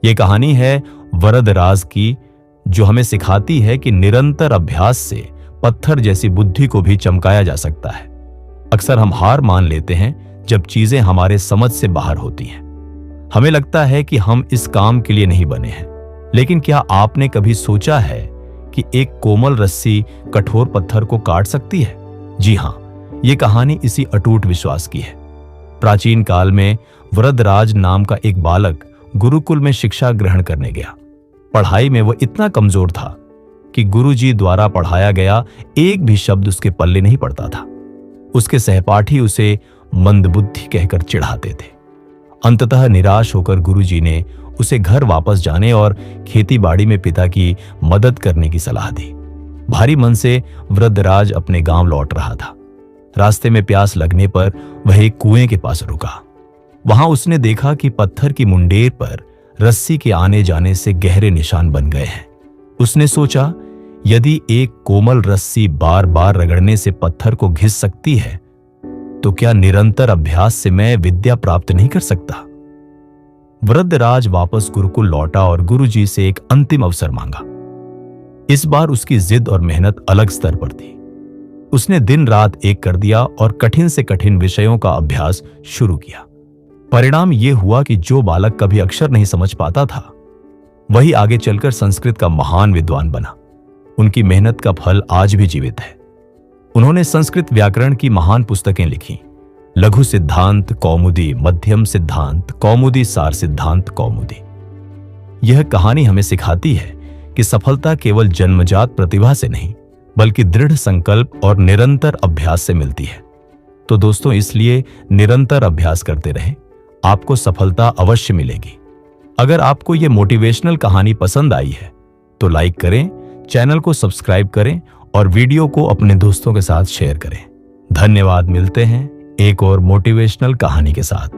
ये कहानी है वरदराज की, जो हमें सिखाती है कि निरंतर अभ्यास से पत्थर जैसी बुद्धि को भी चमकाया जा सकता है। अक्सर हम हार मान लेते हैं जब चीजें हमारे समझ से बाहर होती हैं। हमें लगता है कि हम इस काम के लिए नहीं बने हैं, लेकिन क्या आपने कभी सोचा है कि एक कोमल रस्सी कठोर पत्थर को काट सकती है? जी हां, ये कहानी इसी अटूट विश्वास की है। प्राचीन काल में वरदराज नाम का एक बालक गुरुकुल में शिक्षा ग्रहण करने गया। पढ़ाई में वह इतना कमजोर था कि गुरुजी द्वारा पढ़ाया गया एक भी शब्द उसके पल्ले नहीं पड़ता था। उसके सहपाठी उसे मंदबुद्धि कहकर चिढ़ाते थे। अंततः निराश होकर गुरुजी ने उसे घर वापस जाने और खेती-बाड़ी में पिता की मदद करने की सलाह दी। भारी मन से वृद्धराज अपने गांव लौट रहा था। रास्ते में प्यास लगने पर वह एक कुएं के पास रुका। वहां उसने देखा कि पत्थर की मुंडेर पर रस्सी के आने जाने से गहरे निशान बन गए हैं। उसने सोचा, यदि एक कोमल रस्सी बार बार रगड़ने से पत्थर को घिस सकती है, तो क्या निरंतर अभ्यास से मैं विद्या प्राप्त नहीं कर सकता? वृद्धराज वापस गुरुकुल लौटा और गुरुजी से एक अंतिम अवसर मांगा। इस बार उसकी जिद और मेहनत अलग स्तर पर थी। उसने दिन रात एक कर दिया और कठिन से कठिन विषयों का अभ्यास शुरू किया। परिणाम यह हुआ कि जो बालक कभी अक्षर नहीं समझ पाता था, वही आगे चलकर संस्कृत का महान विद्वान बना। उनकी मेहनत का फल आज भी जीवित है। उन्होंने संस्कृत व्याकरण की महान पुस्तकें लिखी, लघु सिद्धांत कौमुदी, मध्यम सिद्धांत कौमुदी, सार सिद्धांत कौमुदी। यह कहानी हमें सिखाती है कि सफलता केवल जन्मजात प्रतिभा से नहीं, बल्कि दृढ़ संकल्प और निरंतर अभ्यास से मिलती है। तो दोस्तों, इसलिए निरंतर अभ्यास करते रहें, आपको सफलता अवश्य मिलेगी। अगर आपको यह मोटिवेशनल कहानी पसंद आई है तो लाइक करें, चैनल को सब्सक्राइब करें और वीडियो को अपने दोस्तों के साथ शेयर करें। धन्यवाद। मिलते हैं एक और मोटिवेशनल कहानी के साथ।